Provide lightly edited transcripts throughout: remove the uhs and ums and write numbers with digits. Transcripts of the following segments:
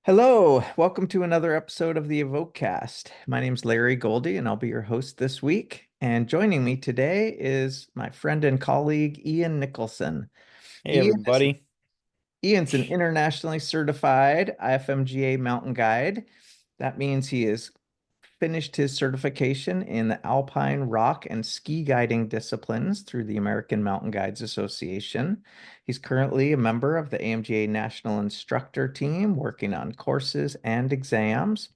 Hello, welcome to another episode of the Evoke cast. My name's Larry Goldie, and I'll be your host this week. And joining me today is my friend and colleague Ian Nicholson. Hey Ian is everybody. Ian's an internationally certified IFMGA mountain guide. That means he has finished his certification in the alpine, rock, and ski guiding disciplines through the American Mountain Guides Association. He's currently a member of the A.M.G.A National Instructor Team, working on courses and exams.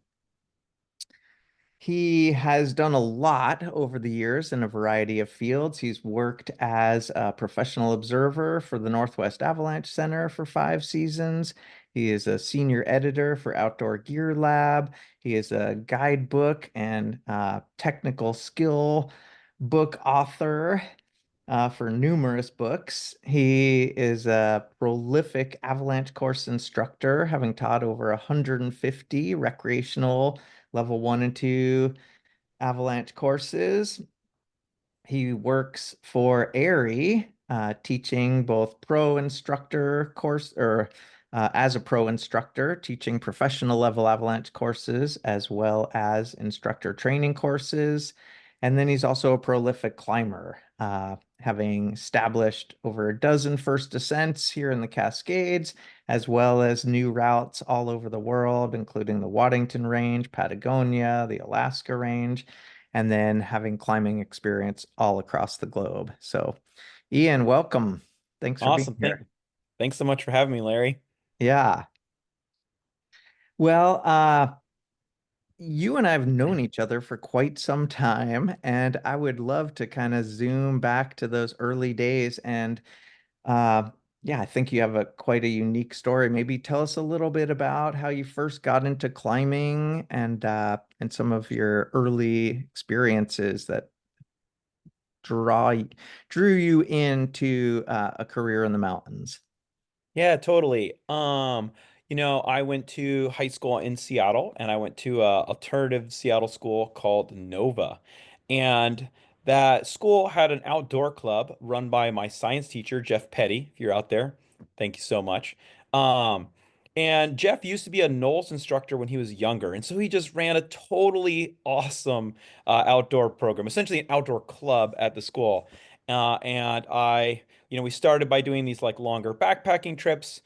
He has done a lot over the years in a variety of fields. He's worked as a professional observer for the Northwest Avalanche Center for 5 seasons. He is a senior editor for Outdoor Gear Lab. He is a guidebook and technical skill book author for numerous books. He is a prolific avalanche course instructor, having taught over 150 recreational level one and two avalanche courses. He works for ARI, teaching both pro instructor course or as a pro instructor, teaching professional level avalanche courses as well as instructor training courses. And then he's also a prolific climber, having established over a dozen first ascents here in the Cascades, as well as new routes all over the world, including the Waddington Range, Patagonia, the Alaska Range, and then having climbing experience all across the globe. So, Ian, welcome. Thanks for being Awesome. here. Thanks so much for having me, Larry. Yeah. Well, you and I have known each other for quite some time, and I would love to kind of zoom back to those early days. And uh, yeah, I think you have a quite a unique story. Maybe tell us a little bit about how you first got into climbing and some of your early experiences that draw drew you into a career in the mountains. Yeah, totally. I went to high school in Seattle and I went to a alternative Seattle school called Nova. And that school had an outdoor club run by my science teacher, Jeff Petty. If you're out there, thank you so much. Um, and Jeff used to be a Knowles instructor when he was younger. And so he just ran a totally awesome outdoor program, essentially an outdoor club at the school. We started by doing these like longer backpacking trips,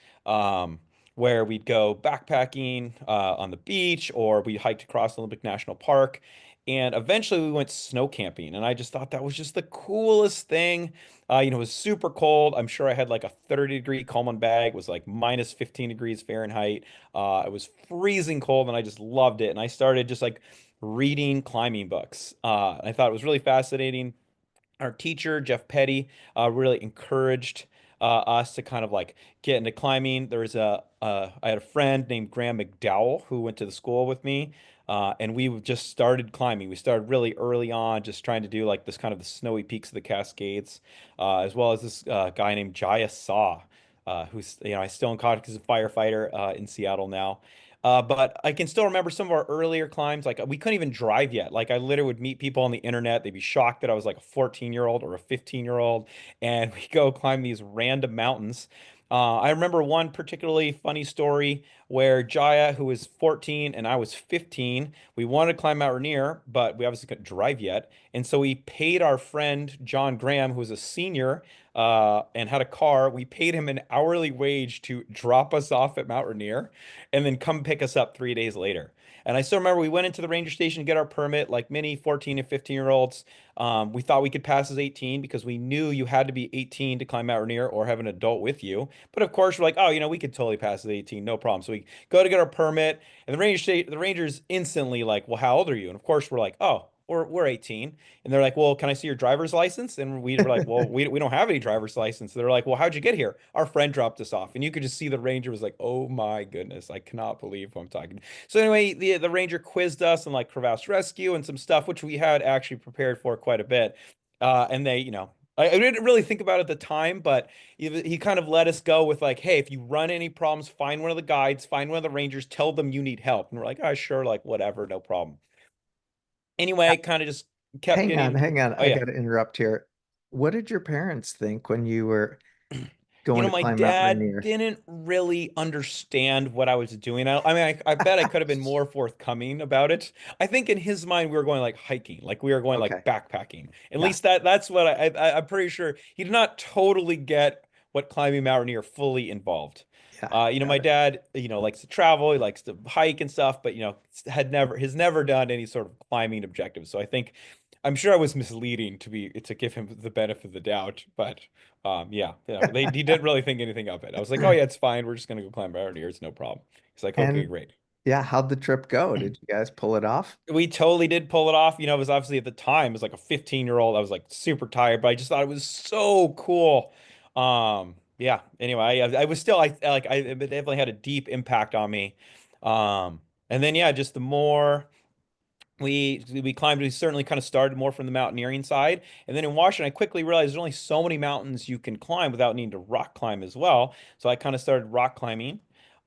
where we'd go backpacking on the beach or we hiked across Olympic National Park. And eventually we went snow camping. And I just thought that was just the coolest thing. It was super cold. I'm sure I had like a 30-degree Coleman bag. It was like minus 15 degrees Fahrenheit. It was freezing cold and I just loved it. And I started just like reading climbing books. I thought it was really fascinating. Our teacher, Jeff Petty, really encouraged us to kind of like get into climbing. I had a friend named Graham McDowell who went to the school with me, and we just started climbing. We started really early on, just trying to do like this kind of the snowy peaks of the Cascades, as well as this guy named Jaya Saw, who's, I still in contact as a firefighter in Seattle now. But I can still remember some of our earlier climbs. Like we couldn't even drive yet. Like I literally would meet people on the internet. They'd be shocked that I was like a 14-year-old or a 15-year-old, and we go climb these random mountains. I remember one particularly funny story where Jaya, who was 14 and I was 15, we wanted to climb Mount Rainier, but we obviously couldn't drive yet. And so we paid our friend John Graham, who was a senior and had a car. We paid him an hourly wage to drop us off at Mount Rainier and then come pick us up 3 days later. And I still remember we went into the ranger station to get our permit, like many 14 and 15-year-olds. We thought we could pass as 18 because we knew you had to be 18 to climb Mount Rainier or have an adult with you. But of course, we're like, oh, we could totally pass as 18, no problem. So we go to get our permit, and the rangers instantly like, well, how old are you? And of course, we're like, oh, we're 18. And they're like, well, can I see your driver's license? And we were like, well, we don't have any driver's license. They're like, well, how'd you get here? Our friend dropped us off. And you could just see the ranger was like, oh my goodness, I cannot believe who I'm talking to. So anyway, the ranger quizzed us on like crevasse rescue and some stuff, which we had actually prepared for quite a bit. And they, I didn't really think about it at the time, but he kind of let us go with like, hey, if you run any problems, find one of the guides, find one of the rangers, tell them you need help. And we're like, oh, sure, like whatever, no problem. Anyway, kind of just kept Hang on, getting, hang on. oh I yeah. got to interrupt here. What did your parents think when you were? You going know, to my climb Mount dad Rainier. didn't really understand what I was doing. I mean, I bet I could have been more forthcoming about it. I think in his mind, we were going like hiking, like we were going like Okay. backpacking. At Yeah. least that's what I'm pretty sure he did not totally get what climbing Mount Rainier fully involved. Yeah. My Got it. dad, likes to travel, he likes to hike and stuff, but has never done any sort of climbing objective. So I'm sure I was misleading to give him the benefit of the doubt, but yeah, he didn't really think anything of it. I was like, oh yeah, it's fine. We're just gonna go climb Mount Rainier. It's no problem. He's like, okay, And great. yeah, how'd the trip go? Did you guys pull it off? We totally did pull it off. It was obviously at the time, it was like a 15-year-old. I was like super tired, but I just thought it was so cool. Yeah. Anyway, I was still, it definitely had a deep impact on me. And then yeah, just the more. We climbed. We certainly kind of started more from the mountaineering side, and then in Washington, I quickly realized there's only so many mountains you can climb without needing to rock climb as well. So I kind of started rock climbing.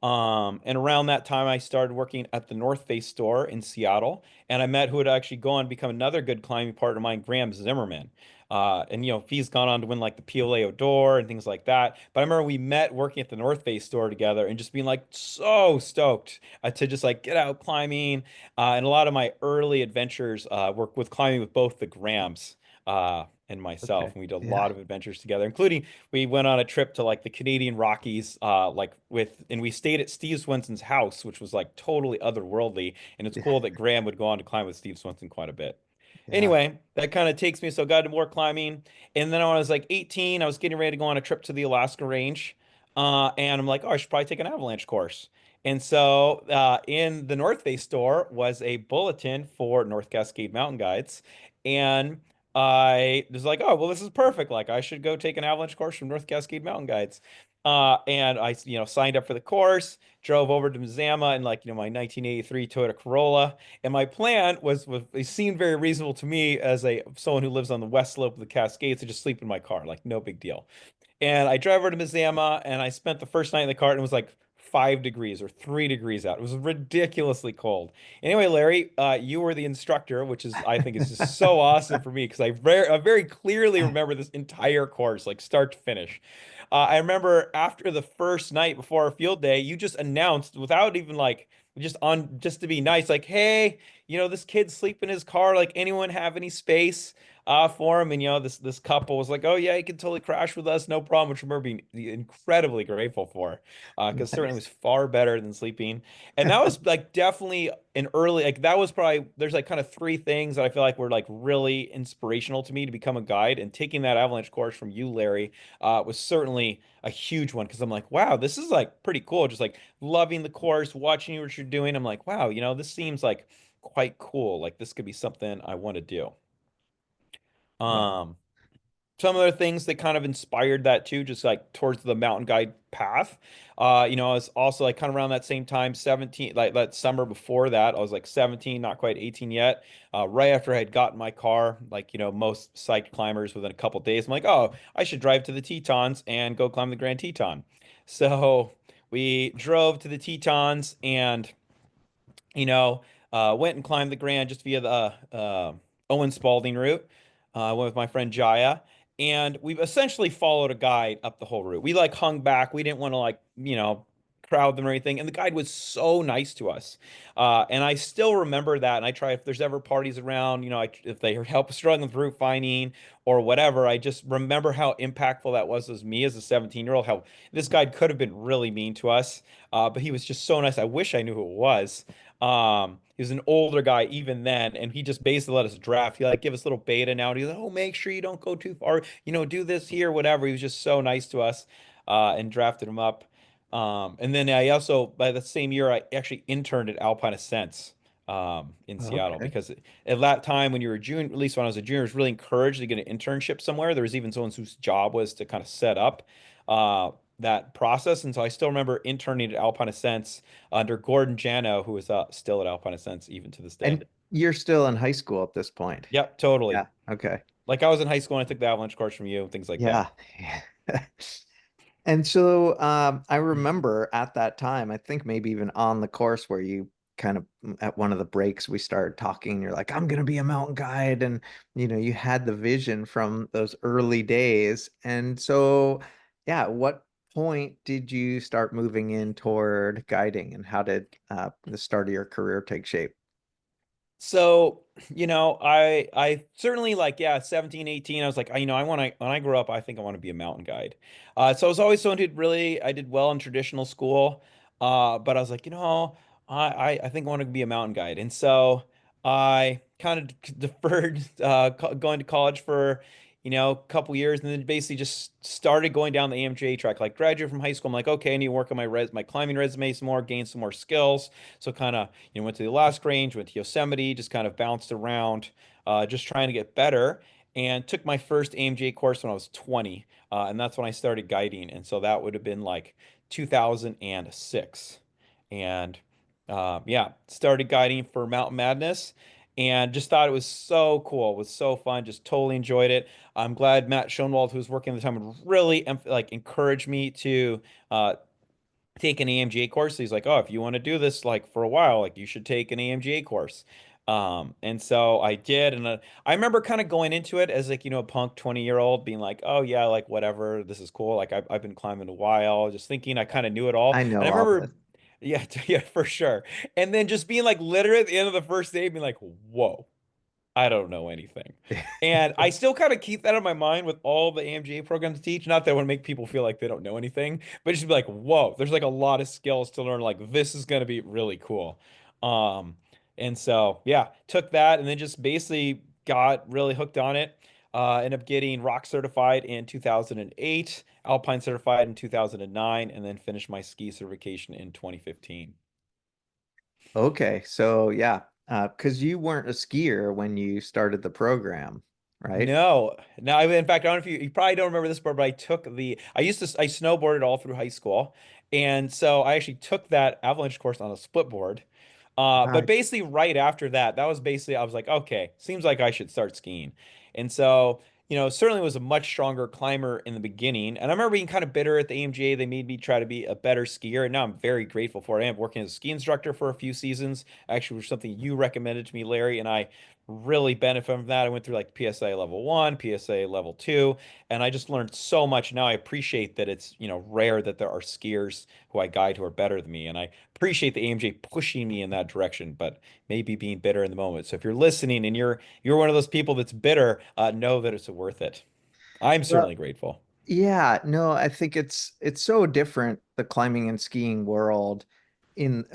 And around that time, I started working at the North Face store in Seattle, and I met who would actually go on to become another good climbing partner of mine, Graham Zimmerman. And he's gone on to win like the PLA Door and things like that. But I remember we met working at the North Face store together and just being like so stoked to just like get out climbing. And a lot of my early adventures were with climbing with both the Grahams and myself. Okay. And we did a Yeah. lot of adventures together, including we went on a trip to like the Canadian Rockies, and we stayed at Steve Swenson's house, which was like totally otherworldly. And it's Yeah. cool that Graham would go on to climb with Steve Swenson quite a bit. Yeah. Anyway, that kind of takes me. So I got into more climbing. And then when I was like 18, I was getting ready to go on a trip to the Alaska range. And I'm like, oh, I should probably take an avalanche course. And so in the North Face store was a bulletin for North Cascade Mountain Guides. And I was like, oh, well, this is perfect. Like, I should go take an avalanche course from North Cascade Mountain Guides. And I, signed up for the course, drove over to Mazama in like, my 1983 Toyota Corolla. And my plan was it seemed very reasonable to me as someone who lives on the west slope of the Cascades to just sleep in my car, like no big deal. And I drive over to Mazama and I spent the first night in the car and it was like 5 degrees or 3 degrees out. It was ridiculously cold. Anyway, Larry, you were the instructor, which I think is just so awesome for me because I very clearly remember this entire course, like start to finish. I remember after the first night before our field day, you just announced without even like just to be nice, like, hey, this kid's sleeping in his car. Like, anyone have any space? For him. And this couple was like, "Oh yeah, he can totally crash with us, no problem." Which I remember being incredibly grateful for, because certainly Nice. was far better than sleeping. And that was like definitely an early like that was probably there's like kind of three things that I feel like were like really inspirational to me to become a guide. And taking that avalanche course from you, Larry, was certainly a huge one because I'm like, wow, this is like pretty cool. Just like loving the course, watching what you're doing. I'm like, wow, this seems like quite cool. Like this could be something I want to do. Wow. Um, some other things that kind of inspired that too, just like towards the mountain guide path. I was also like kind of around that same time, 17, like that summer before that, I was like 17, not quite 18 yet. Right after I had gotten my car, like, most psyched climbers within a couple days, I'm like, oh, I should drive to the Tetons and go climb the Grand Teton. So we drove to the Tetons and went and climbed the Grand just via the Owen Spalding route. I went with my friend Jaya, and we essentially followed a guide up the whole route. We like hung back. We didn't want to like, crowd them or anything. And the guide was so nice to us. And I still remember that. And I try if there's ever parties around, if they help struggling through finding or whatever, I just remember how impactful that was as me as a 17-year-old, how this guide could have been really mean to us. But he was just so nice. I wish I knew who it was. He was an older guy even then, and he just basically let us draft. He like give us little beta now, and he's like, "Oh, make sure you don't go too far. Do this here, whatever." He was just so nice to us, and drafted him up. And then I also by the same year I actually interned at Alpine Ascents in Seattle Okay. because at that time when you were a junior, at least when I was a junior, I was really encouraged to get an internship somewhere. There was even someone whose job was to kind of set up uh, that process, and so I still remember interning at Alpine Ascents under Gordon Jano, who is still at Alpine Ascents even to this day. And you're still in high school at this point. Yep, totally. Yeah. Okay. Like I was in high school and I took the avalanche course from you and things like that. Yeah. And so I remember at that time, I think maybe even on the course where you kind of at one of the breaks we started talking, you're like, I'm gonna be a mountain guide. And you had the vision from those early days. And so Yeah, what point did you start moving in toward guiding, and how did the start of your career take shape? So, I certainly like, yeah, 17, 18, I was like, I want to, when I grow up, I think I want to be a mountain guide. So I was always someone I did well in traditional school. But I was like, I think I want to be a mountain guide. And so I kind of deferred going to college for, a couple years, and then basically just started going down the A.M.G.A track. Like graduated from high school, I'm like, okay, I need to work on my climbing resume some more, gain some more skills. So kind of, went to the Alaska Range, went to Yosemite, just kind of bounced around, just trying to get better. And took my first A.M.G.A course when I was 20, and that's when I started guiding. And so that would have been like 2006. And yeah, started guiding for Mountain Madness, and just thought it was so cool. It was so fun. Just totally enjoyed it. I'm glad Matt Schoenwald, who was working at the time, would really like encourage me to uh, take an A.M.G.A course. He's like, oh, if you want to do this like for a while, like you should take an A.M.G.A course. And so I did, and I remember kind of going into it as like, a punk 20-year-old being like, oh yeah, like whatever, this is cool. Like I've been climbing a while, just thinking I kind of knew it all. I And know I all this. remember, yeah, yeah, for sure. And then just being like literally at the end of the first day, being like, whoa. I don't know anything. And I still kind of keep that in my mind with all the A.M.G.A programs to teach. Not that I want to make people feel like they don't know anything, but just be like, whoa, there's like a lot of skills to learn. Like this is going to be really cool. Um, and so yeah, took that and then just basically got really hooked on it. Ended up getting rock certified in 2008, alpine certified in 2009, and then finished my ski certification in 2015. Okay, so yeah, because you weren't a skier when you started the program, right? No, no. In fact, I don't know if you probably don't remember this part, but I snowboarded all through high school. And so I actually took that avalanche course on a split board. But Nice. basically, right after that, that was basically, I was like, okay, seems like I should start skiing. And so, certainly was a much stronger climber in the beginning. And I remember being kind of bitter at the AMGA. They made me try to be a better skier. And now I'm very grateful for it. I am working as a ski instructor for a few seasons, actually, which was something you recommended to me, Larry. And I really benefit from that. I went through like PSA level one, PSA level two, and I just learned so much. Now I appreciate that it's, rare that there are skiers who I guide who are better than me. And I appreciate the AMJ pushing me in that direction, but maybe being bitter in the moment. So if you're listening and you're one of those people that's bitter, know that it's worth it. I'm Well, certainly grateful. yeah, no, I think it's so different, the climbing and skiing world in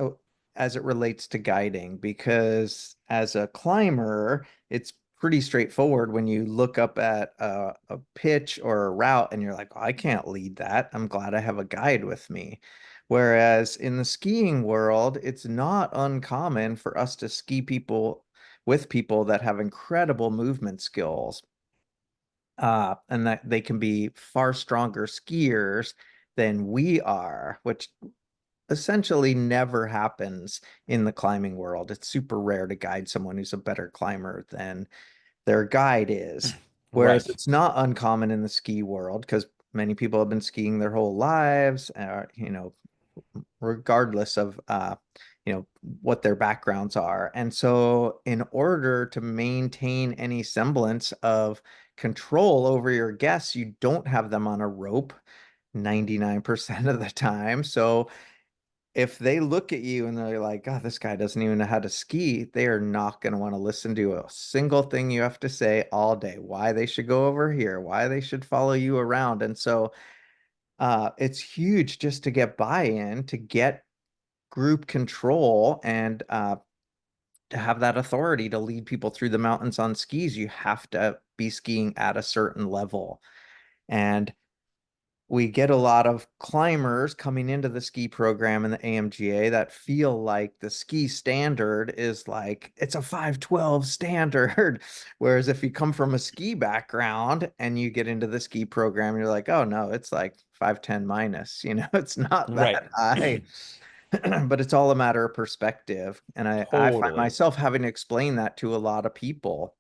as it relates to guiding, because as a climber, it's pretty straightforward when you look up at a pitch or a route and you're like, oh, I can't lead that. I'm glad I have a guide with me. Whereas in the skiing world, it's not uncommon for us to ski people with people that have incredible movement skills, and that they can be far stronger skiers than we are, which essentially never happens in the climbing world. It's super rare to guide someone who's a better climber than their guide is. Whereas Right. it's not uncommon in the ski world because many people have been skiing their whole lives, regardless of what their backgrounds are. And so in order to maintain any semblance of control over your guests, you don't have them on a rope 99% of the time. So if they look at you and they're like, oh, this guy doesn't even know how to ski, they are not going to want to listen to a single thing you have to say all day. Why they should go over here, why they should follow you around. And so it's huge just to get buy-in, to get group control, and to have that authority to lead people through the mountains on skis. You have to be skiing at a certain level. And we get a lot of climbers coming into the ski program in the A.M.G.A that feel like the ski standard is like it's a 512 standard. Whereas if you come from a ski background and you get into the ski program, you're like, oh no, it's like 510 minus, it's not Right. that high. But it's all a matter of perspective. And I find Totally. myself having to explain that to a lot of people.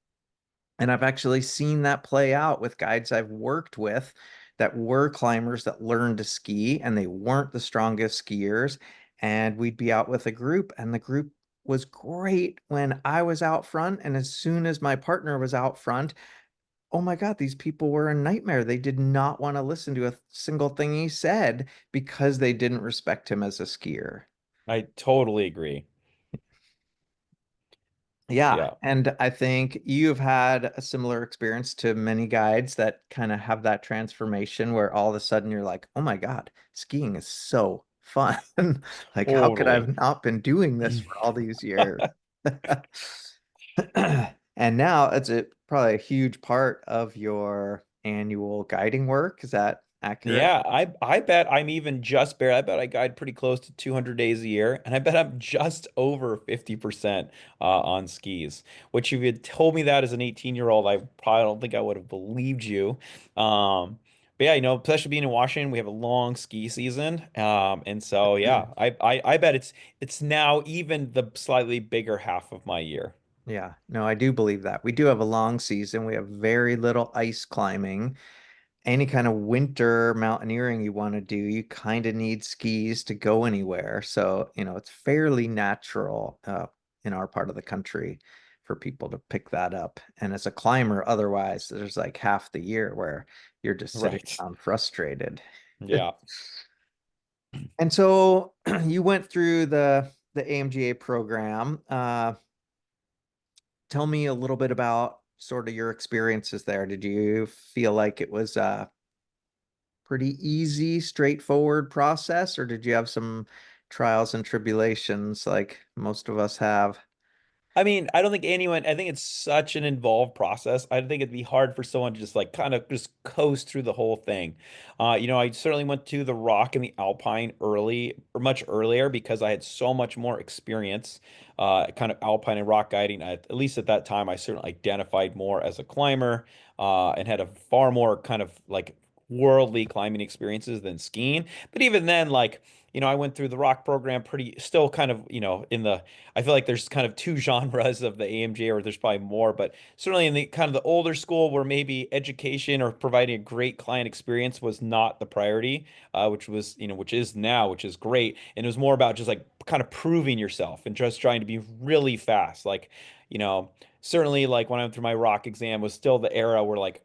And I've actually seen that play out with guides I've worked with that were climbers that learned to ski, and they weren't the strongest skiers. And we'd be out with a group, and the group was great when I was out front. And as soon as my partner was out front, oh my God, these people were a nightmare. They did not want to listen to a single thing he said because they didn't respect him as a skier. I totally agree. Yeah, Yeah. and I think you've had a similar experience to many guides that kind of have that transformation where all of a sudden you're like, oh my God, skiing is so fun. Like, how could I Totally. have not been doing this for all these years? And now it's probably a huge part of your annual guiding work. Is that accurate? Yeah, I bet I'm even just bare. I bet I guide pretty close to 200 days a year, and I bet I'm just over 50% on skis. Which if you had told me that as an 18-year-old, I probably don't think I would have believed you. But yeah, especially being in Washington, we have a long ski season, and so yeah, I bet it's now even the slightly bigger half of my year. Yeah, no, I do believe that. We do have a long season. We have very little ice climbing. Any kind of winter mountaineering you want to do, you kind of need skis to go anywhere. So, it's fairly natural in our part of the country for people to pick that up. And as a climber, otherwise, there's like half the year where you're just sitting Right. around frustrated. Yeah. And so you went through the AMGA program. Tell me a little bit about sort of your experiences there. Did you feel like it was pretty easy, straightforward process, or did you have some trials and tribulations like most of us have? I mean, I don't think anyone, I think it's such an involved process. I think it'd be hard for someone to just like kind of just coast through the whole thing. I certainly went to the rock and the alpine early or much earlier because I had so much more experience, kind of alpine and rock guiding. At least at that time, I certainly identified more as a climber, and had a far more kind of like worldly climbing experiences than skiing. But even then, like, I went through the rock program pretty, still kind of, in the I feel like there's kind of two genres of the AMG, or there's probably more, but certainly in the kind of the older school where maybe education or providing a great client experience was not the priority, which was, which is now, which is great. And it was more about just like kind of proving yourself and just trying to be really fast. Like, you know, certainly like when I went through my rock exam was still the era where like,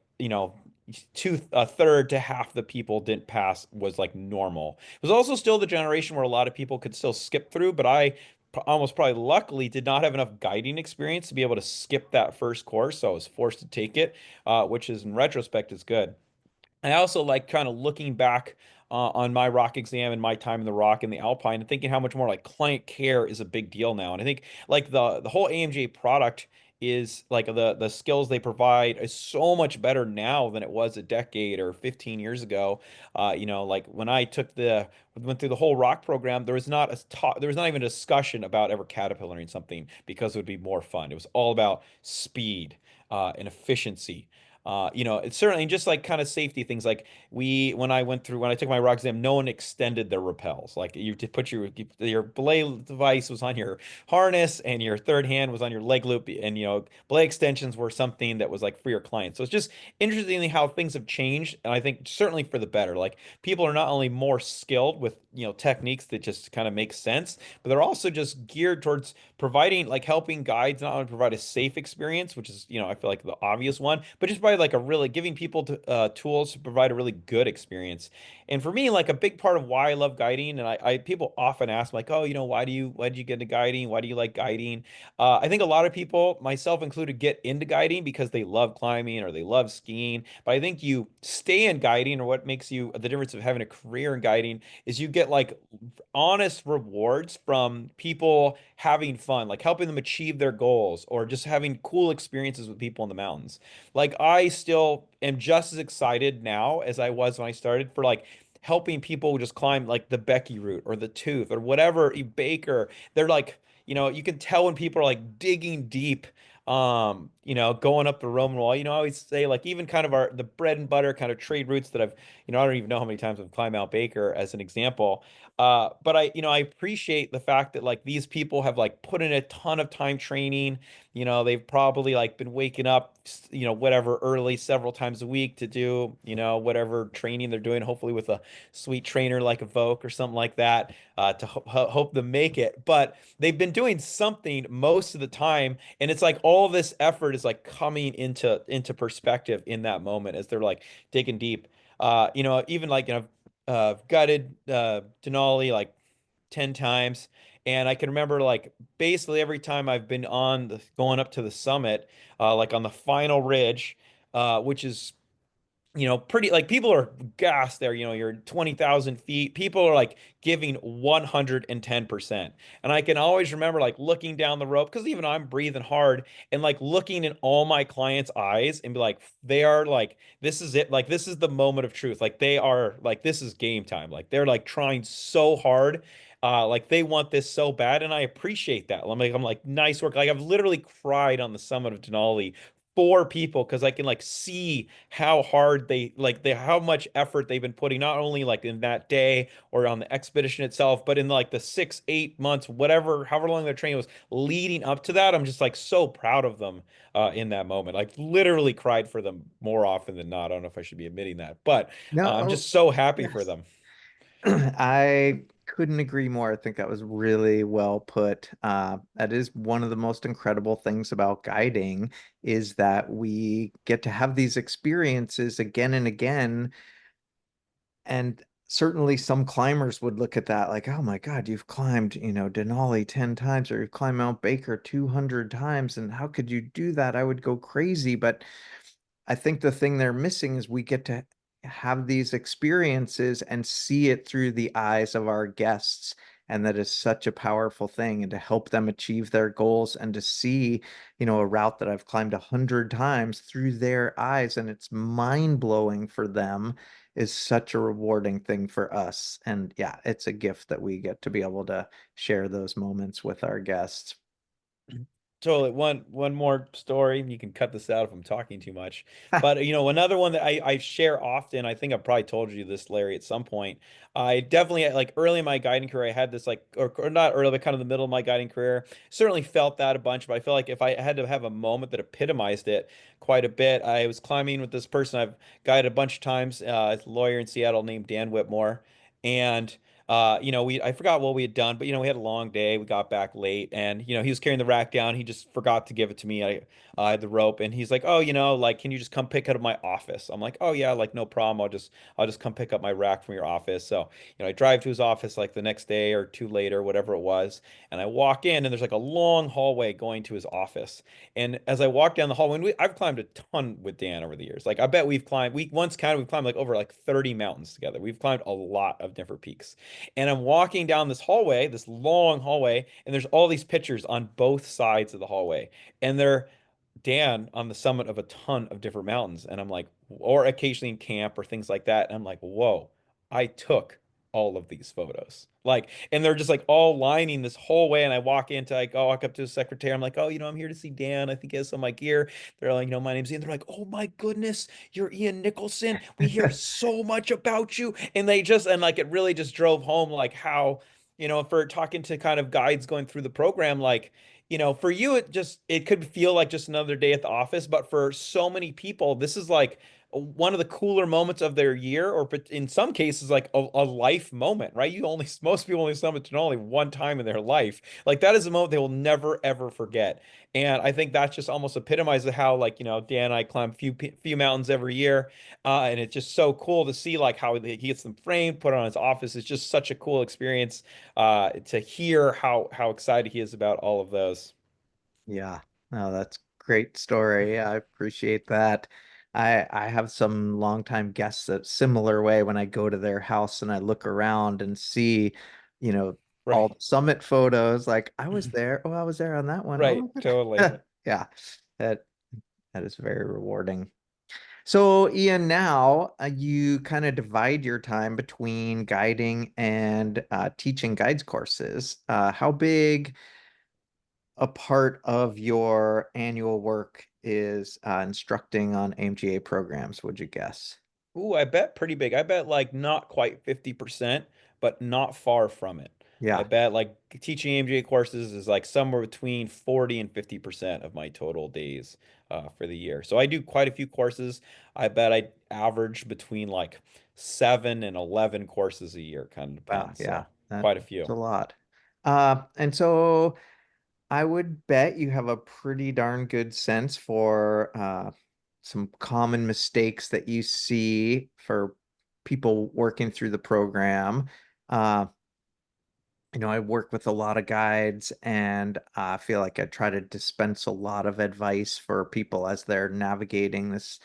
a third to half the people didn't pass was like normal. It was also still the generation where a lot of people could still skip through, but I almost probably luckily did not have enough guiding experience to be able to skip that first course, so I was forced to take it, which is in retrospect is good. I also like kind of looking back on my rock exam and my time in the rock and the alpine and thinking how much more like client care is a big deal now. And I think like the whole A.M.G.A product is like the skills they provide is so much better now than it was a decade or 15 years ago. Like when I went through the whole rock program, there was not even a discussion about ever caterpillaring something because it would be more fun. It was all about speed, and efficiency. It's certainly just like kind of safety things. Like when I took my rock exam, no one extended their rappels. Like you to put your belay device was on your harness and your third hand was on your leg loop, and belay extensions were something that was like for your clients. So it's just interestingly how things have changed, and I think certainly for the better. Like people are not only more skilled with techniques that just kind of make sense, but they're also just geared towards providing like helping guides not only provide a safe experience, which is I feel like the obvious one, but just by like a really giving people tools to provide a really good experience. And for me, like a big part of why I love guiding, and people often ask like, oh, why did you get into guiding? Why do you like guiding? I think a lot of people, myself included, get into guiding because they love climbing or they love skiing. But I think you stay in guiding, or what makes you the difference of having a career in guiding is you get like honest rewards from people having fun, like helping them achieve their goals or just having cool experiences with people in the mountains. Like I still am just as excited now as I was when I started for like helping people just climb like the Becky route or the Tooth or whatever, Baker. They're like, you can tell when people are like digging deep, going up the Roman wall. I always say like even kind of the bread and butter kind of trade routes that I don't even know how many times I've climbed Mount Baker as an example. But I appreciate the fact that like these people have like put in a ton of time training They've probably like been waking up, whatever early several times a week to do, whatever training they're doing, hopefully with a sweet trainer like Evoke or something like that, to hope them make it. But they've been doing something most of the time, and it's like all this effort is like coming into perspective in that moment as they're like digging deep. Even like gutted Denali like 10 times. And I can remember like basically every time I've been going up to the summit, like on the final ridge, which is pretty like people are gassed there. You're 20,000 feet. People are like giving 110%. And I can always remember like looking down the rope because even I'm breathing hard and like looking in all my clients' eyes and be like, they are like, this is it. Like, this is the moment of truth. Like, they are like, this is game time. Like, they're like trying so hard. Like they want this so bad, and I appreciate that. I'm like, nice work. Like I've literally cried on the summit of Denali for people because I can like see how hard how much effort they've been putting not only like in that day or on the expedition itself, but in like the 6, 8 months, whatever, however long their training was leading up to that. I'm just like so proud of them in that moment. Like literally cried for them more often than not. I don't know if I should be admitting that, but I'm No, just so happy for yes. them. I couldn't agree more. I think that was really well put. That is one of the most incredible things about guiding is that we get to have these experiences again and again. And certainly some climbers would look at that like, oh my God, you've climbed, Denali 10 times or you've climbed Mount Baker 200 times. And how could you do that? I would go crazy. But I think the thing they're missing is we get to have these experiences and see it through the eyes of our guests. And that is such a powerful thing. And to help them achieve their goals and to see, a route that I've climbed 100 times through their eyes and it's mind blowing for them is such a rewarding thing for us. And yeah, it's a gift that we get to be able to share those moments with our guests. Totally. One more story. You can cut this out if I'm talking too much. But another one that I share often, I think I've probably told you this, Larry, at some point. I definitely like early in my guiding career, I had this like or not early, but kind of the middle of my guiding career. Certainly felt that a bunch, but I feel like if I had to have a moment that epitomized it quite a bit, I was climbing with this person I've guided a bunch of times, a lawyer in Seattle named Dan Whitmore. And I forgot what we had done, but we had a long day. We got back late, and he was carrying the rack down. He just forgot to give it to me. I had the rope, and he's like, "Oh, like, can you just come pick it up my office?" I'm like, "Oh yeah, like no problem. I'll just come pick up my rack from your office." So, I drive to his office like the next day or two later, whatever it was, and I walk in, and there's like a long hallway going to his office. And as I walk down the hallway, and I've climbed a ton with Dan over the years. Like I bet we've climbed like over like 30 mountains together. We've climbed a lot of different peaks. And I'm walking down this hallway, this long hallway, and there's all these pictures on both sides of the hallway. And they're Dan on the summit of a ton of different mountains. And I'm like, or occasionally in camp or things like that. And I'm like, whoa, I took all of these photos. Like, and they're just like all lining this whole way. And I walk up to the secretary. I'm like, oh, I'm here to see Dan. I think he has some of my gear. They're like, my name's Ian. They're like, oh my goodness, you're Ian Nicholson. We hear so much about you. And like, it really just drove home like how, for talking to kind of guides going through the program, like, for you, it could feel like just another day at the office, but for so many people, this is like one of the cooler moments of their year, or in some cases, like a life moment, right? Most people only summit to only one time in their life. Like that is a moment they will never ever forget. And I think that just almost epitomizes how, like, Dan and I climb few mountains every year, and it's just so cool to see like how he gets them framed, put on his office. It's just such a cool experience to hear how excited he is about all of those. Yeah, no, that's great story. I appreciate that. I have some longtime guests that similar way when I go to their house and I look around and see, you know, all Right. the summit photos. Like I was there. Oh, I was there on that one. Oh Right. my Totally. God. Yeah, that that is very rewarding. So, Ian, now you kind of divide your time between guiding and teaching guides courses. How big a part of your annual work is instructing on A.M.G.A programs, would you guess? Ooh, I bet pretty big. I bet like not quite 50%, but not far from it. I Yeah. bet like teaching A.M.G.A courses is like somewhere between 40 and 50% of my total days for the year. So I do quite a few courses. I bet I average between like 7 and 11 courses a year, kind of Wow. depends. Yeah. So quite a That's few. a lot. And so I would bet you have a pretty darn good sense for some common mistakes that you see for people working through the program. Uh, I work with a lot of guides and I feel like I try to dispense a lot of advice for people as they're navigating this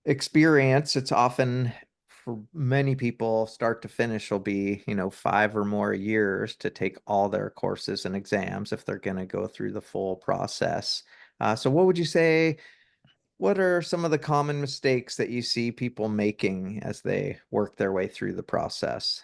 experience. It's often for many people, start to finish will be, 5 or more years to take all their courses and exams if they're going to go through the full process. So what would you say? What are some of the common mistakes that you see people making as they work their way through the process?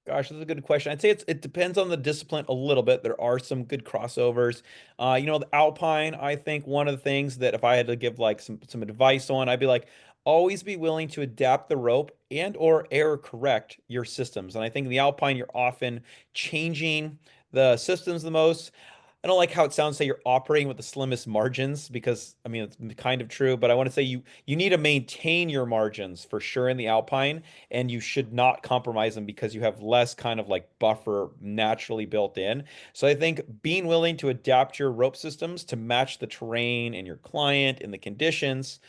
Gosh, that's a good question. I'd say it depends on the discipline a little bit. There are some good crossovers. The Alpine, I think one of the things that if I had to give like some advice on, I'd be like, always be willing to adapt the rope and or error correct your systems. And I think in the Alpine, you're often changing the systems the most. I don't like how it sounds say you're operating with the slimmest margins because I mean it's kind of true, but I want to say you need to maintain your margins for sure in the Alpine and you should not compromise them because you have less kind of like buffer naturally built in. So I think being willing to adapt your rope systems to match the terrain and your client and the conditions,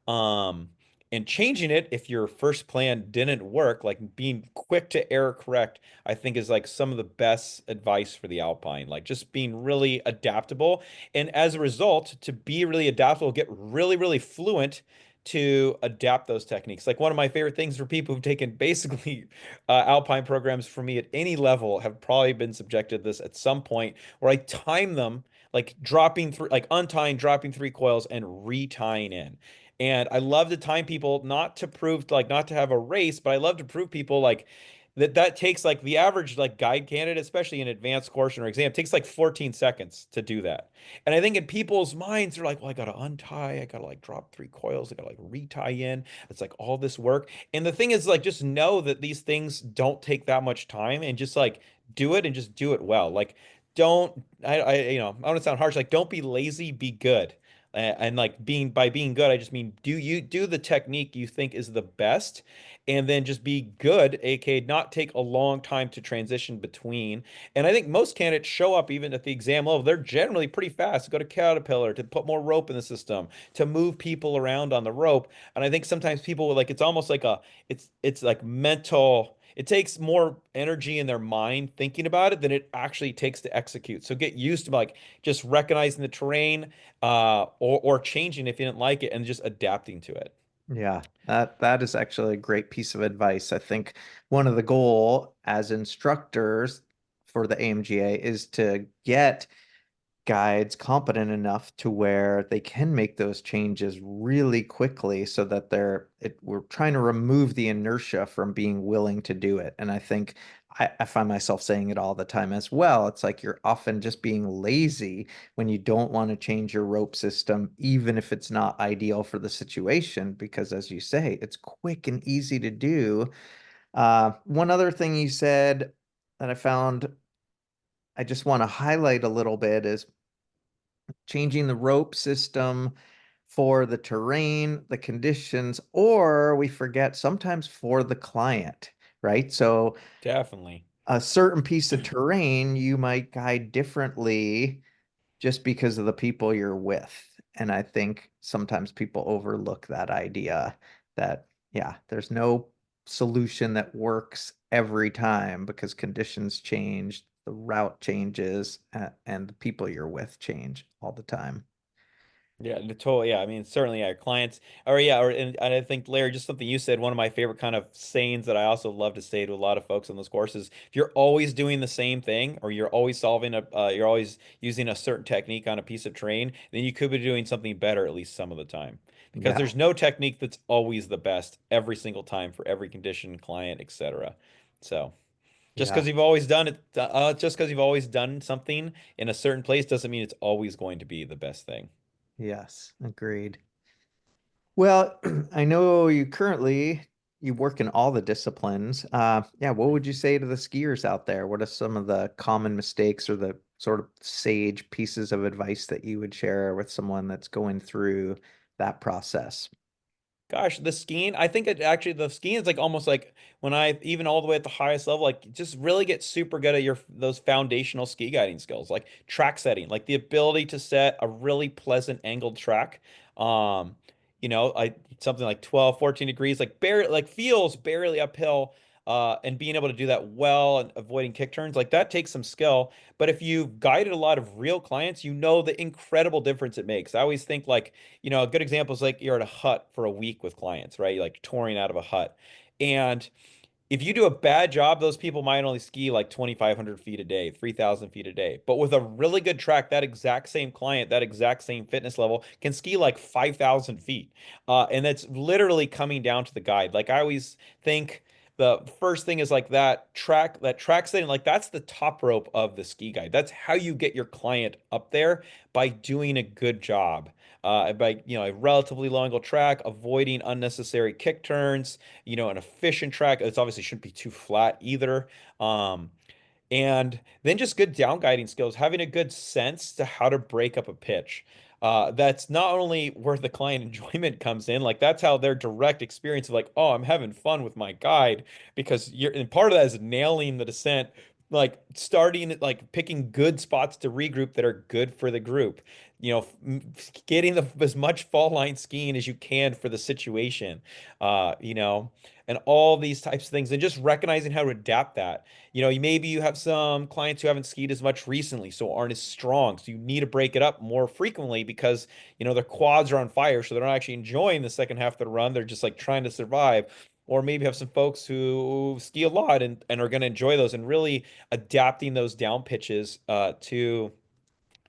um, and changing it if your first plan didn't work, like being quick to error correct, I think is like some of the best advice for the Alpine. Like just being really adaptable. And as a result, to be really adaptable, get really, really fluent to adapt those techniques. Like one of my favorite things for people who've taken basically Alpine programs for me at any level have probably been subjected to this at some point where I time them like dropping through, like untying, dropping three coils and retying in. And I love to time people not to prove like not to have a race, but I love to prove people like that takes like the average like guide candidate, especially in advanced course or exam, takes like 14 seconds to do that. And I think in people's minds, they're like, well, I gotta untie, I gotta like drop three coils, I gotta like retie in. It's like all this work. And the thing is, like, just know that these things don't take that much time and just like do it and just do it well. Like, don't I want to sound harsh, like don't be lazy, be good. And like being good, I just mean do the technique you think is the best and then just be good, aka not take a long time to transition between. And I think most candidates show up even at the exam level. They're generally pretty fast to go to Caterpillar, to put more rope in the system, to move people around on the rope. And I think sometimes people like it's almost like it's like mental. It takes more energy in their mind thinking about it than it actually takes to execute. So get used to like just recognizing the terrain, or changing if you didn't like it and just adapting to it. Yeah, that is actually a great piece of advice. I think one of the goal as instructors for the AMGA is to get guides competent enough to where they can make those changes really quickly so that we're trying to remove the inertia from being willing to do it. And I think I find myself saying it all the time as well. It's like you're often just being lazy when you don't want to change your rope system, even if it's not ideal for the situation, because as you say, it's quick and easy to do. One other thing you said that I found I just want to highlight a little bit is changing the rope system for the terrain, the conditions, or we forget sometimes for the client, right? So Definitely. a certain piece of terrain you might guide differently just because of the people you're with. And I think sometimes people overlook that idea that, yeah, there's no solution that works every time because conditions change, the route changes, and the people you're with change all the time. Yeah, totally. Yeah, I mean, certainly, yeah, clients, or yeah, and I think Larry, just something you said, one of my favorite kind of sayings that I also love to say to a lot of folks on those courses, if you're always doing the same thing, or you're always you're always using a certain technique on a piece of terrain, then you could be doing something better at least some of the time, because Yeah, there's no technique that's always the best every single time for every condition, client, etc. So. Just yeah, because you've always done it, just because you've always done something in a certain place doesn't mean it's always going to be the best thing. yes, agreed. Well, I know you currently you work in all the disciplines. Yeah, what would you say to the skiers out there? What are some of the common mistakes or the sort of sage pieces of advice that you would share with someone that's going through that process? Gosh, the skiing, I think it actually the skiing is like almost like when I even all the way at the highest level, like just really get super good at your those foundational ski guiding skills, like track setting, like the ability to set a really pleasant angled track. Um, I something like 12, 14 degrees, like barely like feels barely uphill. And being able to do that well and avoiding kick turns, like that takes some skill. But if you've guided a lot of real clients, you know the incredible difference it makes. I always think like a good example is like you're at a hut for a week with clients, right? You're like touring out of a hut. And if you do a bad job, those people might only ski like 2,500 feet a day, 3,000 feet a day. But with a really good track, that exact same client, that exact same fitness level can ski like 5,000 feet. And that's literally coming down to the guide. Like I always think the first thing is like that track setting, like that's the top rope of the ski guide. That's how you get your client up there by doing a good job. By, a relatively long angle track, avoiding unnecessary kick turns, an efficient track. It's obviously shouldn't be too flat either. Um, and then just good down guiding skills, having a good sense to how to break up a pitch. That's not only where the client enjoyment comes in, like that's how their direct experience of like, oh, I'm having fun with my guide because and part of that is nailing the descent, like starting like picking good spots to regroup that are good for the group. Getting as much fall line skiing as you can for the situation. Uh, you know, and all these types of things, and just recognizing how to adapt that. Maybe you have some clients who haven't skied as much recently, so aren't as strong. So you need to break it up more frequently because, their quads are on fire, so they're not actually enjoying the second half of the run. They're just like trying to survive. Or maybe have some folks who ski a lot and are going to enjoy those and really adapting those down pitches to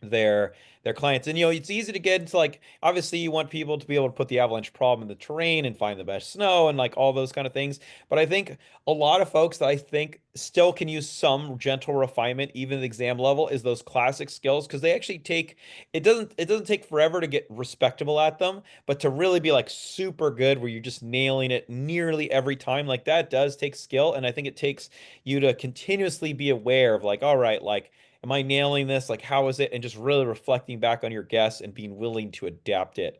their their clients. And it's easy to get into like obviously you want people to be able to put the avalanche problem in the terrain and find the best snow and like all those kind of things. But I think a lot of folks that I think still can use some gentle refinement even at the exam level is those classic skills because they actually take it doesn't take forever to get respectable at them, but to really be like super good where you're just nailing it nearly every time, like that does take skill. And I think it takes you to continuously be aware of like, all right, like am I nailing this? Like, how is it? And just really reflecting back on your guests and being willing to adapt it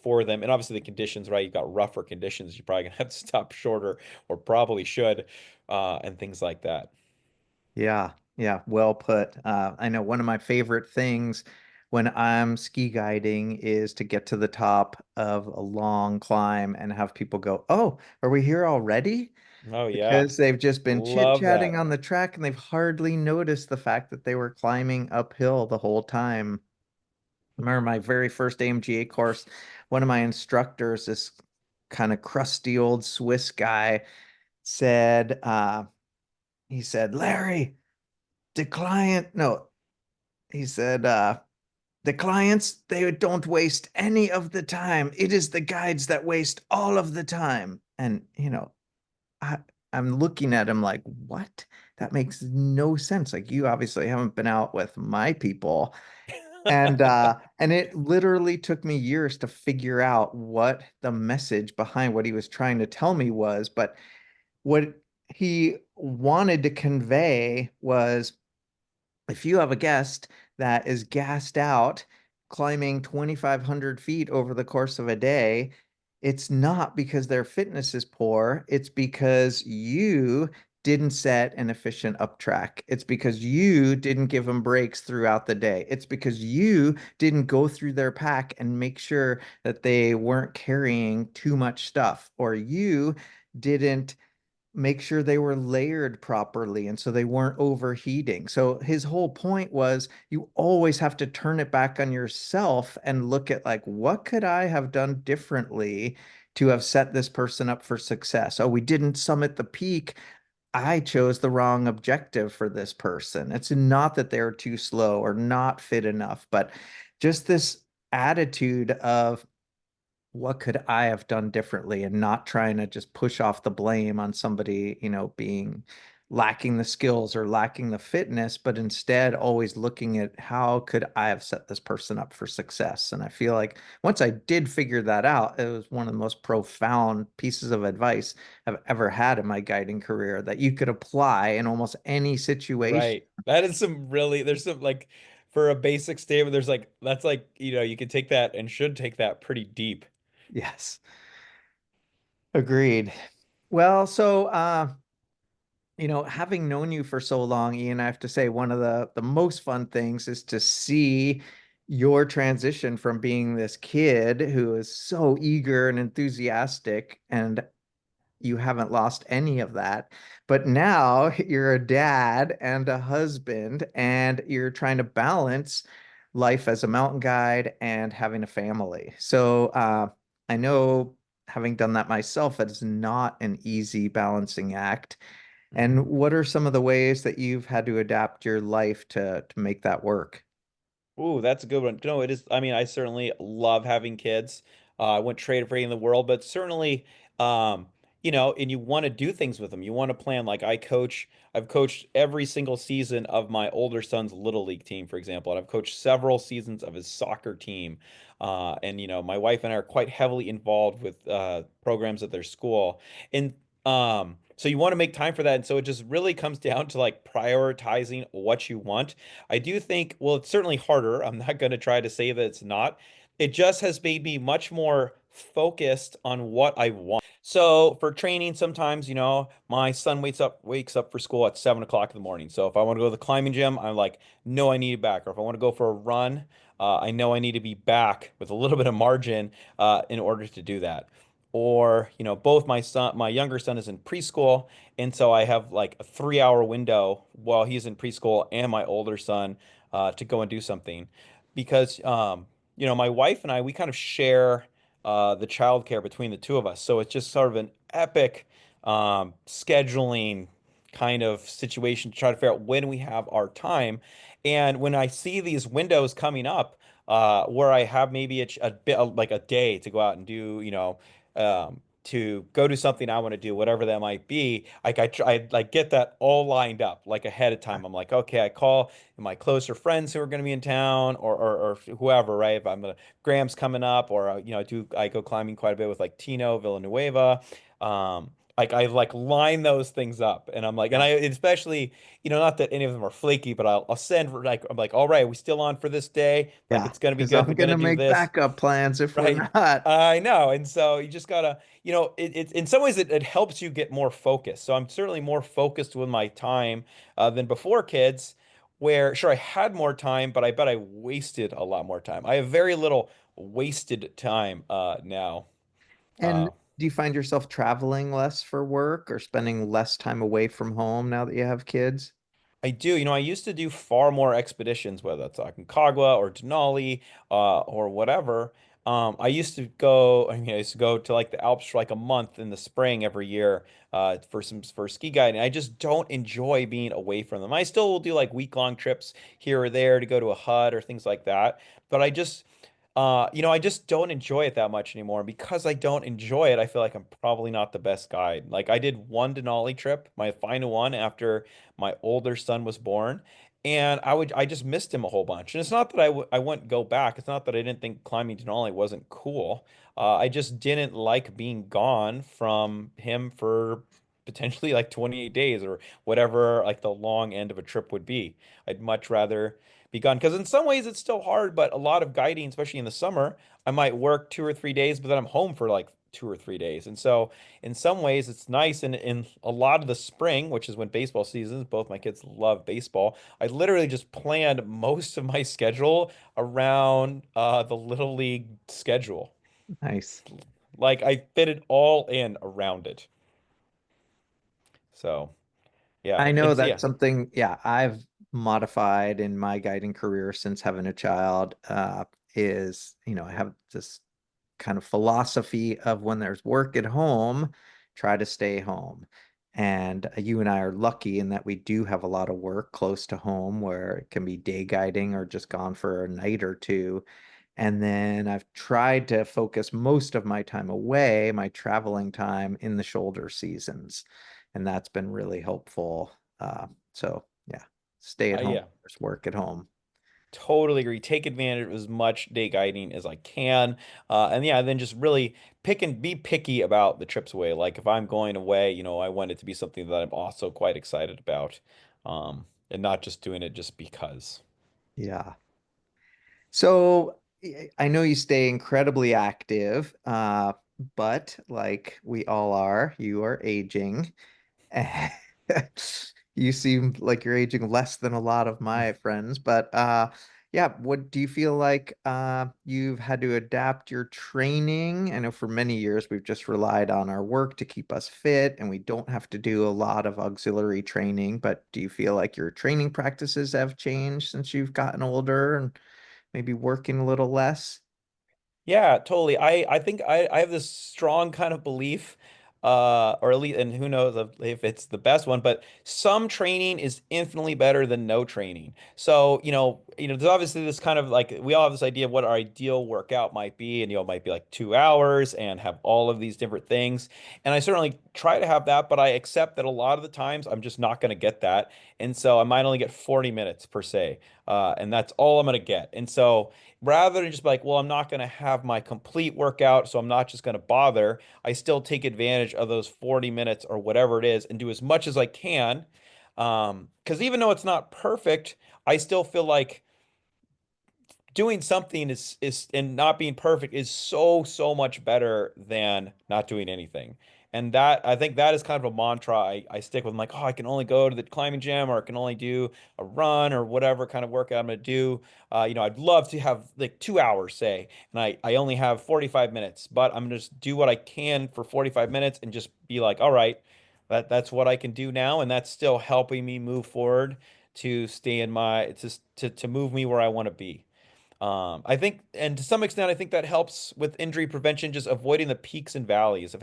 for them. And obviously, the conditions, right? You've got rougher conditions. You're probably going to have to stop shorter or probably should, and things like that. Yeah, yeah, well put. I know one of my favorite things when I'm ski guiding is to get to the top of a long climb and have people go, "Oh, are we here already?" Oh, yeah. Because they've just been Love chit-chatting that. on the track and they've hardly noticed the fact that they were climbing uphill the whole time. I remember my very first A.M.G.A course, one of my instructors, this kind of crusty old Swiss guy, said, he said, Larry, the client, no, he said, the clients, they don't waste any of the time. It is the guides that waste all of the time. And, I, I'm looking at him like, what? That makes no sense. Like, you obviously haven't been out with my people. And it literally took me years to figure out what the message behind what he was trying to tell me was. But what he wanted to convey was if you have a guest that is gassed out climbing 2,500 feet over the course of a day, it's not because their fitness is poor. It's because you didn't set an efficient up track. It's because you didn't give them breaks throughout the day. It's because you didn't go through their pack and make sure that they weren't carrying too much stuff, or you didn't make sure they were layered properly and so they weren't overheating. So his whole point was you always have to turn it back on yourself and look at like what could I have done differently to have set this person up for success? Oh, we didn't summit the peak. I chose the wrong objective for this person. It's not that they're too slow or not fit enough, but just this attitude of what could I have done differently and not trying to just push off the blame on somebody, being lacking the skills or lacking the fitness, but instead always looking at how could I have set this person up for success. And I feel like once I did figure that out, it was one of the most profound pieces of advice I've ever had in my guiding career that you could apply in almost any situation. Right. That is some really, there's some like, for a basic statement, there's like, that's like, you can take that and should take that pretty deep. Yes, agreed. Well, having known you for so long, Ian, I have to say one of the most fun things is to see your transition from being this kid who is so eager and enthusiastic, and you haven't lost any of that. But now you're a dad and a husband, and you're trying to balance life as a mountain guide and having a family. I know, having done that myself, it's not an easy balancing act. Mhm. And what are some of the ways that you've had to adapt your life to make that work? Ooh, that's a good one. No, it is. I mean, I certainly love having kids. I wouldn't trade it for anything in the world, but certainly, um, and you want to do things with them. You want to plan. Like I've coached every single season of my older son's little league team, for example, and I've coached several seasons of his soccer team. And my wife and I are quite heavily involved with programs at their school, and so you want to make time for that. And so it just really comes down to like prioritizing what you want. I do think, well, it's certainly harder. I'm not going to try to say that it's not. It just has made me much more focused on what I want. So for training, sometimes, my son wakes up for school at 7 o'clock in the morning. So if I want to go to the climbing gym, I'm like, no, I need it back. Or if I want to go for a run, I know I need to be back with a little bit of margin in order to do that. Or, both my younger son is in preschool, and so I have like a 3 hour window while he's in preschool and my older son to go and do something. Because, my wife and I, we kind of share the childcare between the two of us. So it's just sort of an epic scheduling kind of situation to try to figure out when we have our time. And when I see these windows coming up, where I have maybe a bit like a day to go out and do, to go do something I want to do, whatever that might be. Like I like get that all lined up like ahead of time. I'm like, okay, I call my closer friends who are going to be in town, or whoever, right? If I'm gonna Graham's coming up, or I go climbing quite a bit with like Tino Villanueva. Like I like line those things up, and I'm like, and Yeah. I especially, not that any of them are flaky, but I'll send like I'm like, all right, we still on for this day? Like Yeah, it's gonna be because good. I'm We're going gonna to do make this. backup plans if we're Right. not. I know. And so you just gotta, it in some ways it helps you get more focused. So I'm certainly more focused with my time than before kids, where sure I had more time, but I bet I wasted a lot more time. I have very little wasted time now. And Uh, do you find yourself traveling less for work or spending less time away from home now that you have kids? I do. I used to do far more expeditions, whether it's Aconcagua or Denali, or whatever. I used to go. I mean, I used to go to like the Alps for like a month in the spring every year, for ski guiding. I just don't enjoy being away from them. I still will do like week-long trips here or there to go to a hut or things like that. But I just don't enjoy it that much anymore. And because I don't enjoy it, I feel like I'm probably not the best guide. Like I did one Denali trip, my final one after my older son was born, and I just missed him a whole bunch. And it's not that I wouldn't go back. It's not that I didn't think climbing Denali wasn't cool. I just didn't like being gone from him for potentially like 28 days or whatever like the long end of a trip would be. I'd much rather be gone, because in some ways it's still hard, but a lot of guiding, especially in the summer, I might work 2 or 3 days, but then I'm home for like 2 or 3 days. And so in some ways it's nice. And in a lot of the spring, which is when baseball seasons, both my kids love baseball, I literally just planned most of my schedule around the little league schedule. Nice. Like I fit it all in around it. So yeah, I know it's that's yeah. something, yeah, I've modified in my guiding career since having a child, I have this kind of philosophy of when there's work at home, try to stay home. And you and I are lucky in that we do have a lot of work close to home where it can be day guiding or just gone for a night or two. And then I've tried to focus most of my time away, my traveling time in the shoulder seasons. and that's been really helpful. So yeah, stay at home Yeah, versus work at home. totally agree. Take advantage of as much day guiding as I can. And yeah, then just really pick and be picky about the trips away. Like if I'm going away, I want it to be something that I'm also quite excited about. And not just doing it just because. Yeah. So I know you stay incredibly active, but like we all are, you are aging. You seem like you're aging less than a lot of my friends, but yeah, what do you feel like you've had to adapt your training? I know for many years we've just relied on our work to keep us fit and we don't have to do a lot of auxiliary training, but do you feel like your training practices have changed since you've gotten older and maybe working a little less? Yeah, totally. I think I have this strong kind of belief, or at least, and who knows if it's the best one, but some training is infinitely better than no training. So, there's obviously this kind of like we all have this idea of what our ideal workout might be, and it might be like 2 hours and have all of these different things. And I certainly try to have that, but I accept that a lot of the times I'm just not going to get that. And so I might only get 40 minutes per se. And that's all I'm going to get. And so rather than just be like, well, I'm not going to have my complete workout, so I'm not just going to bother. I still take advantage of those 40 minutes or whatever it is and do as much as I can. Because even though it's not perfect, I still feel like doing something is and not being perfect is so much better than not doing anything. And that I think that is kind of a mantra I stick with. I'm like, oh, I can only go to the climbing gym or I can only do a run or whatever kind of workout I'm gonna do. I'd love to have like 2 hours, say, and I only have 45 minutes, but I'm gonna just do what I can for 45 minutes and just be like, all right, that's what I can do now, and that's still helping me move forward to stay in my to move me where I want to be. I think, and to some extent, I think that helps with injury prevention, just avoiding the peaks and valleys.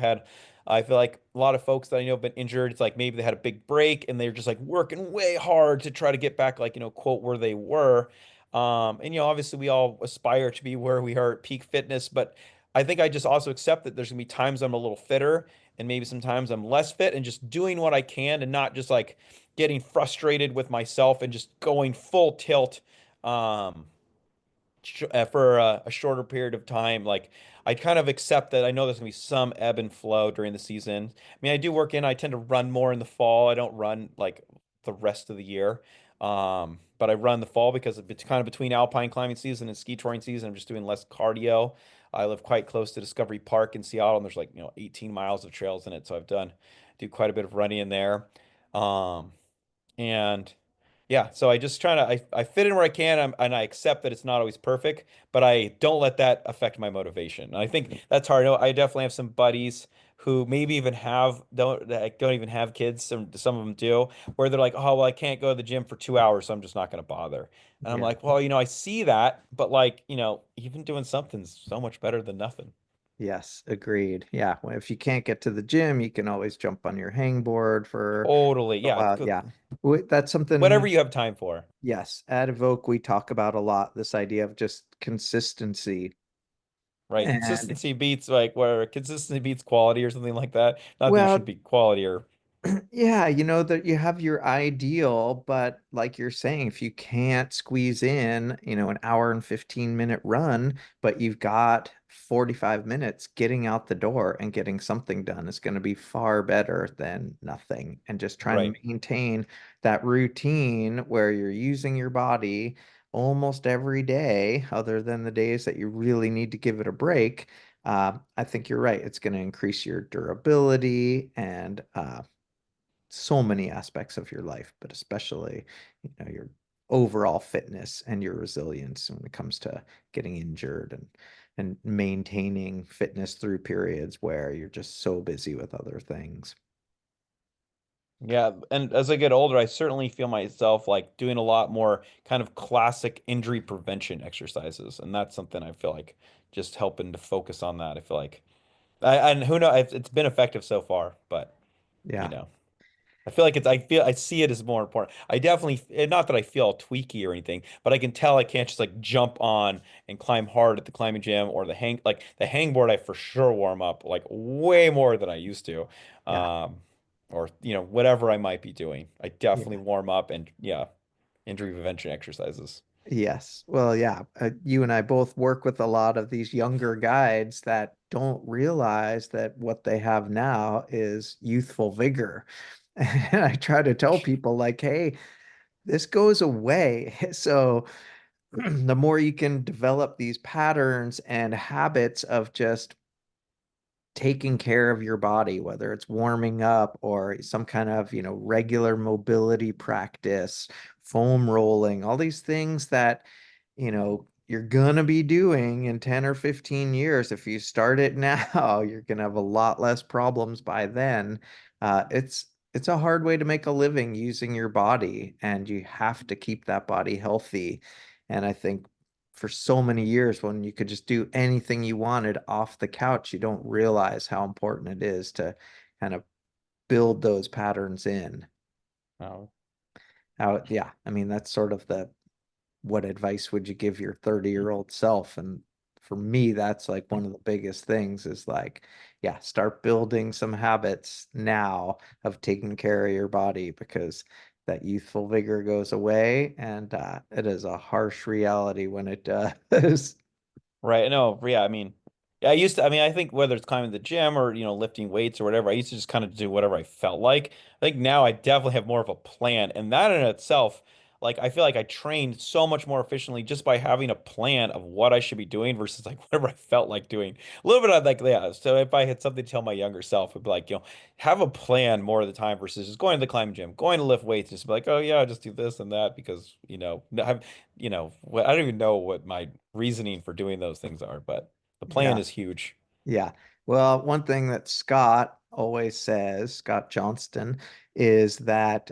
I feel like a lot of folks that I know have been injured. It's like maybe they had a big break and they're just like working way hard to try to get back, like, quote, where they were. And, obviously we all aspire to be where we are at peak fitness, but I think I just also accept that there's gonna be times I'm a little fitter and maybe sometimes I'm less fit and just doing what I can and not just like getting frustrated with myself and just going full tilt. Um, for a shorter period of time. Like I kind of accept that I know there's gonna be some ebb and flow during the season. I mean, I do work in, I tend to run more in the fall. I don't run like the rest of the year. But I run the fall because it's kind of between alpine climbing season and ski touring season. I'm just doing less cardio. I live quite close to Discovery Park in Seattle, and there's like, 18 miles of trails in it. So do quite a bit of running in there. Um, and yeah, so I just trying to I fit in where I can, and I accept that it's not always perfect, but I don't let that affect my motivation. And I think that's hard. I definitely have some buddies who maybe even don't even have kids. Some of them do, where they're like, oh well, I can't go to the gym for 2 hours, so I'm just not going to bother. And I'm Yeah. like, well, I see that, but like, even doing something's so much better than nothing. Yes, agreed. Yeah, well, if you can't get to the gym, you can always jump on your hangboard for Totally, a yeah, while. Yeah. That's whatever something, you have time for. yes, at Evoke we talk about a lot, this idea of just consistency. Right. And Consistency beats like where consistency beats quality or something like that. Not that you should well, be quality or yeah, that you have your ideal, but like you're saying, if you can't squeeze in, an hour and 15-minute run, but you've got 45 minutes getting out the door and getting something done is going to be far better than nothing. And just trying to right. maintain that routine where you're using your body almost every day, other than the days that you really need to give it a break. I think you're right. It's going to increase your durability and so many aspects of your life, but especially, your overall fitness and your resilience when it comes to getting injured and maintaining fitness through periods where you're just so busy with other things. Yeah, and as I get older, I certainly feel myself like doing a lot more kind of classic injury prevention exercises, and that's something I feel like just helping to focus on that. I feel like and who knows, it's been effective so far, but you Yeah. know. I feel like I see it as more important. I definitely, not that I feel tweaky or anything, but I can tell I can't just like jump on and climb hard at the climbing gym or the hangboard I for sure warm up like way more than I used to. Yeah. Um, or whatever I might be doing. I definitely Yeah. warm up and yeah, injury prevention exercises. Yes. Well, yeah, you and I both work with a lot of these younger guides that don't realize that what they have now is youthful vigor. And I try to tell people, like, hey, this goes away. So the more you can develop these patterns and habits of just taking care of your body, whether it's warming up or some kind of, regular mobility practice, foam rolling, all these things that, you're gonna be doing in 10 or 15 years. If you start it now, you're gonna have a lot less problems by then. It's a hard way to make a living using your body, and you have to keep that body healthy. And I think for so many years when you could just do anything you wanted off the couch, you don't realize how important it is to kind of build those patterns in. Oh, Yeah, I mean, that's sort of the what advice would you give your 30-year-old self? And for me, that's like one of the biggest things is like, yeah, start building some habits now of taking care of your body because that youthful vigor goes away and it is a harsh reality when it does. right. No, yeah, I mean, yeah, I mean, I think whether it's climbing the gym or, lifting weights or whatever, I used to just kind of do whatever I felt like. I think now I definitely have more of a plan. And that in itself, like, I feel like I trained so much more efficiently just by having a plan of what I should be doing versus like whatever I felt like doing. A little bit of like, yeah. So if I had something to tell my younger self, it'd be like, have a plan more of the time versus just going to the climbing gym, going to lift weights, just be like, oh yeah, just do this and that because, I don't even know what my reasoning for doing those things are, but the plan Yeah. is huge. Yeah. Well, one thing that Scott always says, Scott Johnston, is that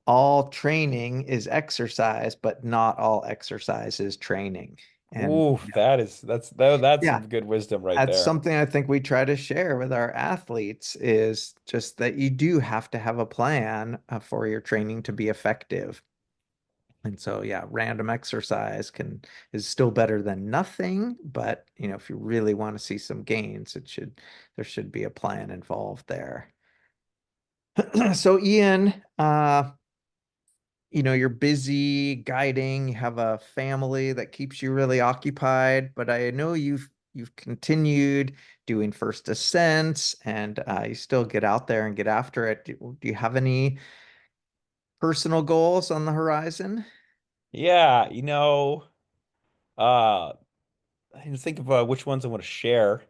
all training is exercise, but not all exercise is training. And Ooh, that's yeah, some good wisdom right that's there. something I think we try to share with our athletes is just that you do have to have a plan for your training to be effective. And so, yeah, random exercise can is still better than nothing, but if you really want to see some gains, there should be a plan involved there. So, Ian, you're busy guiding, you have a family that keeps you really occupied, but I know you've continued doing first ascents and you still get out there and get after it. Do you have any personal goals on the horizon? Yeah, uh I need to think of which ones I want to share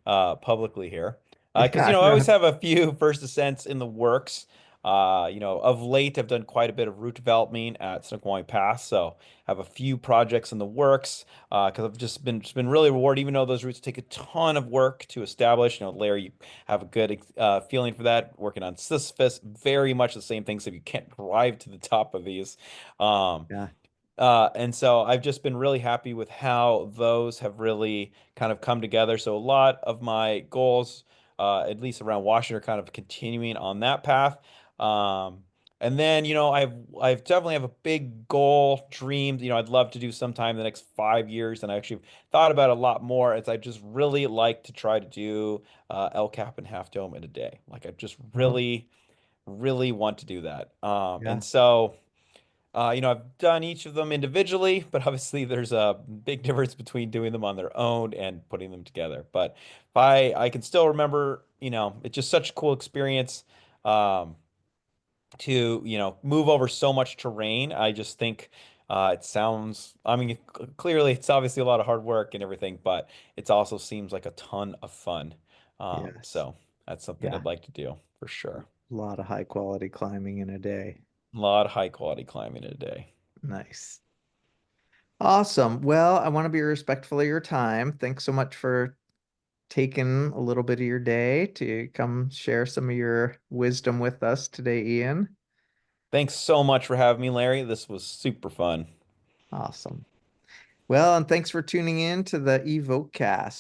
publicly here. Because, Yeah, I always no, have a few first ascents in the works. Of late, I've done quite a bit of route development at Snoqualmie Pass, so I have a few projects in the works because I've just been really rewarded, even though those routes take a ton of work to establish. Larry, you have a good feeling for that. Working on Sisyphus, very much the same things. If you can't drive to the top of these, um, yeah, and so I've just been really happy with how those have really kind of come together. So a lot of my goals, at least around Washington, are kind of continuing on that path. Um, and then, I've definitely have a big goal, dream. I'd love to do sometime in the next 5 years, and I actually thought about it a lot more. As I just really like to try to do El Cap and Half Dome in a day. Like I just oh, really, really want to do that. yeah, And so. I've done each of them individually, but obviously there's a big difference between doing them on their own and putting them together. But if I can still remember, it's just such a cool experience to, move over so much terrain. I just think it sounds, I mean, clearly it's obviously a lot of hard work and everything, but it also seems like a ton of fun. yes, So that's something yeah, I'd like to do for a sure. lot of high quality climbing in a day. A lot of high quality climbing in a day. Nice. Awesome. Well, I want to be respectful of your time. Thanks so much for taking a little bit of your day to come share some of your wisdom with us today, Ian. Thanks so much for having me, Larry. This was super fun. Awesome. Well, and thanks for tuning in to the Evoke cast.